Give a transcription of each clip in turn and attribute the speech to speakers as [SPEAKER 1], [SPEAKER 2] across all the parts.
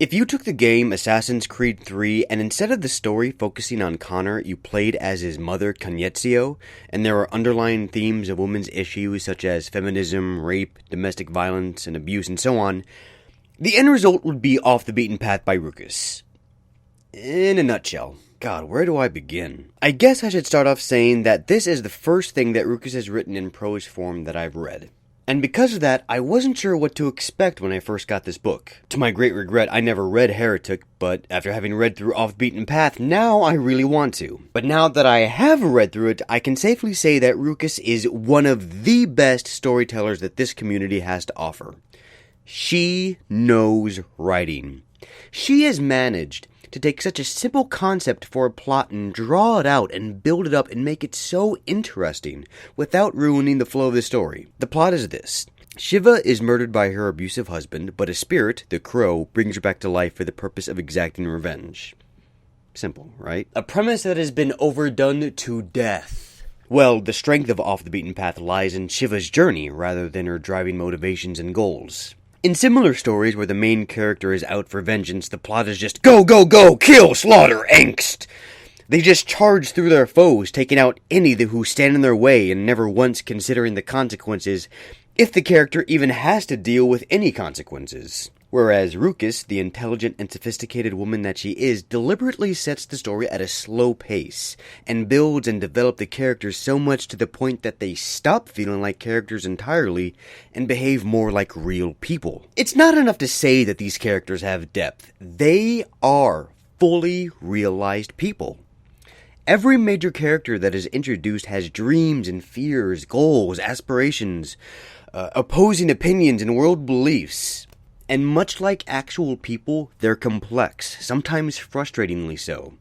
[SPEAKER 1] If you took the game Assassin's Creed 3 and instead of the story focusing on Connor, you played as his mother, Cognezio, and there are underlying themes of women's issues such as feminism, rape, domestic violence, and abuse, and so on, the end result would be Off the Beaten Path by Rukis. In a nutshell. God, where do I begin? I guess I should start off saying that this is the first thing that Rukis has written in prose form that I've read. And because of that, I wasn't sure what to expect when I first got this book. To my great regret, I never read Heretic, but after having read through Off the Beaten Path, now I really want to. But now that I have read through it, I can safely say that Rukis is one of the best storytellers that this community has to offer. She knows writing. She has managed to take such a simple concept for a plot and draw it out and build it up and make it so interesting without ruining the flow of the story. The plot is this. Shiva is murdered by her abusive husband, but a spirit, the crow, brings her back to life for the purpose of exacting revenge. Simple, right? A premise that has been overdone to death. Well, the strength of Off the Beaten Path lies in Shiva's journey rather than her driving motivations and goals. In similar stories where the main character is out for vengeance, the plot is just go, go, go, kill, slaughter, angst. They just charge through their foes, taking out any who stand in their way and never once considering the consequences, if the character even has to deal with any consequences. Whereas Rukis, the intelligent and sophisticated woman that she is, deliberately sets the story at a slow pace, and builds and develops the characters so much to the point that they stop feeling like characters entirely, and behave more like real people. It's not enough to say that these characters have depth. They are fully realized people. Every major character that is introduced has dreams and fears, goals, aspirations, opposing opinions, and world beliefs. And much like actual people, they're complex, sometimes frustratingly so.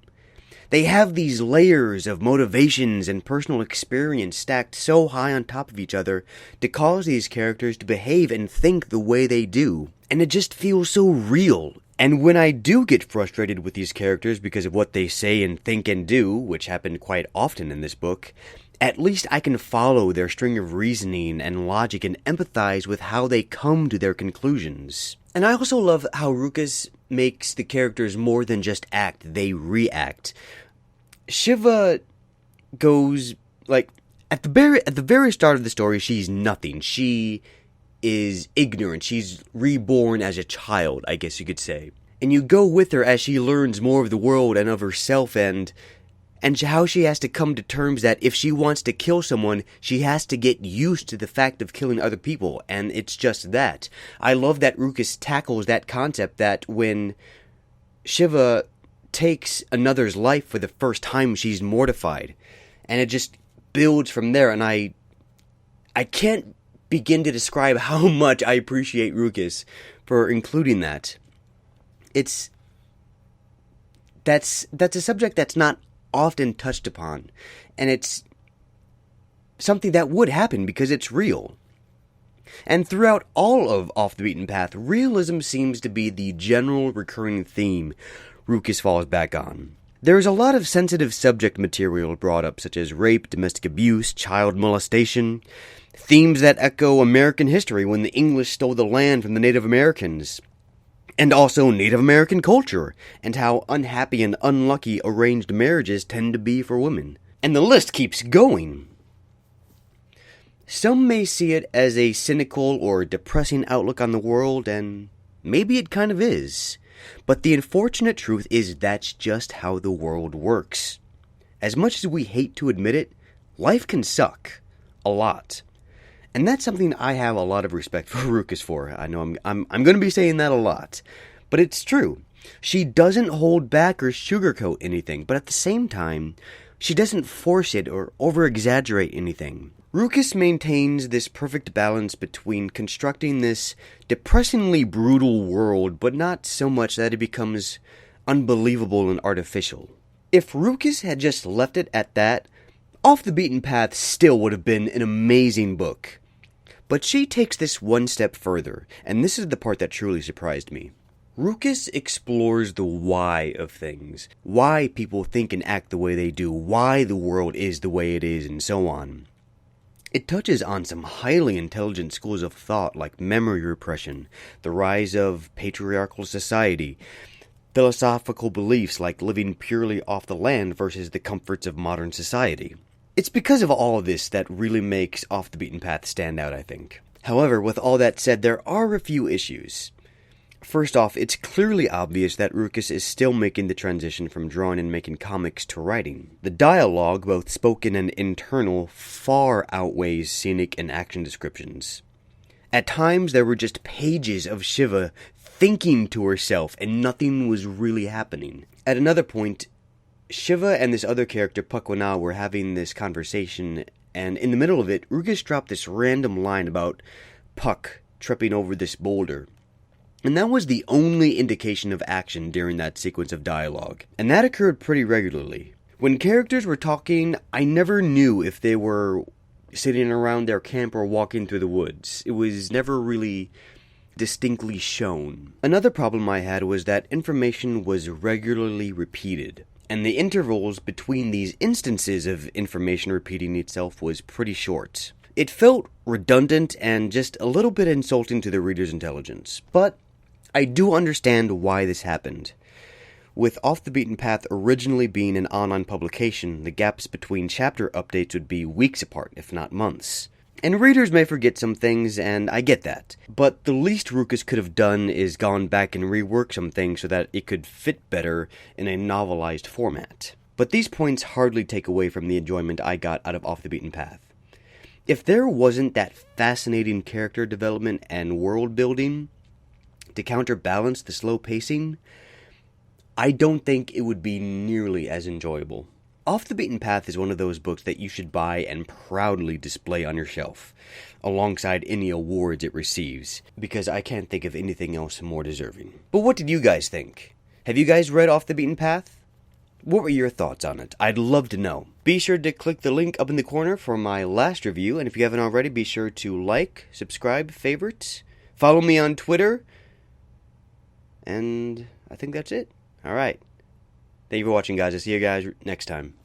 [SPEAKER 1] They have these layers of motivations and personal experience stacked so high on top of each other to cause these characters to behave and think the way they do. And it just feels so real. And when I do get frustrated with these characters because of what they say and think and do, which happened quite often in this book, at least I can follow their string of reasoning and logic and empathize with how they come to their conclusions. And I also love how Rukis makes the characters more than just act, they react. Shiva goes, at the very start of the story, she's nothing. She is ignorant. She's reborn as a child, I guess you could say. And you go with her as she learns more of the world and of herself and how she has to come to terms that if she wants to kill someone, she has to get used to the fact of killing other people, and it's just that. I love that Rukis tackles that concept that when Shiva takes another's life for the first time, she's mortified, and it just builds from there, and I can't begin to describe how much I appreciate Rukis for including that. That's a subject that's not often touched upon, and it's something that would happen because it's real. And throughout all of Off the Beaten Path, realism seems to be the general recurring theme Rukis falls back on. There is a lot of sensitive subject material brought up, such as rape, domestic abuse, child molestation, themes that echo American history when the English stole the land from the Native Americans, and also Native American culture, and how unhappy and unlucky arranged marriages tend to be for women. And the list keeps going. Some may see it as a cynical or depressing outlook on the world, and maybe it kind of is. But the unfortunate truth is that's just how the world works. As much as we hate to admit it, life can suck. A lot. And that's something I have a lot of respect for Rukis for. I know I'm going to be saying that a lot. But it's true. She doesn't hold back or sugarcoat anything, but at the same time, she doesn't force it or over-exaggerate anything. Rukis maintains this perfect balance between constructing this depressingly brutal world, but not so much that it becomes unbelievable and artificial. If Rukis had just left it at that, Off the Beaten Path still would have been an amazing book. But she takes this one step further, and this is the part that truly surprised me. Rukis explores the why of things, why people think and act the way they do, why the world is the way it is, and so on. It touches on some highly intelligent schools of thought like memory repression, the rise of patriarchal society, philosophical beliefs like living purely off the land versus the comforts of modern society. It's because of all of this that really makes Off the Beaten Path stand out, I think. However, with all that said, there are a few issues. First off, it's clearly obvious that Rukis is still making the transition from drawing and making comics to writing. The dialogue, both spoken and internal, far outweighs scenic and action descriptions. At times, there were just pages of Shiva thinking to herself, and nothing was really happening. At another point, Shiva and this other character, Pakwana, were having this conversation, and in the middle of it, Rukis dropped this random line about Puck tripping over this boulder. And that was the only indication of action during that sequence of dialogue. And that occurred pretty regularly. When characters were talking, I never knew if they were sitting around their camp or walking through the woods. It was never really distinctly shown. Another problem I had was that information was regularly repeated. And the intervals between these instances of information repeating itself was pretty short. It felt redundant and just a little bit insulting to the reader's intelligence. But I do understand why this happened. With Off the Beaten Path originally being an online publication, the gaps between chapter updates would be weeks apart, if not months. And readers may forget some things, and I get that. But the least Rukis could have done is gone back and rework some things so that it could fit better in a novelized format. But these points hardly take away from the enjoyment I got out of Off the Beaten Path. If there wasn't that fascinating character development and world building to counterbalance the slow pacing, I don't think it would be nearly as enjoyable. Off the Beaten Path is one of those books that you should buy and proudly display on your shelf, alongside any awards it receives, because I can't think of anything else more deserving. But what did you guys think? Have you guys read Off the Beaten Path? What were your thoughts on it? I'd love to know. Be sure to click the link up in the corner for my last review, and if you haven't already, be sure to like, subscribe, favorite, follow me on Twitter, and I think that's it. Alright. Thank you for watching, guys. I'll see you guys next time.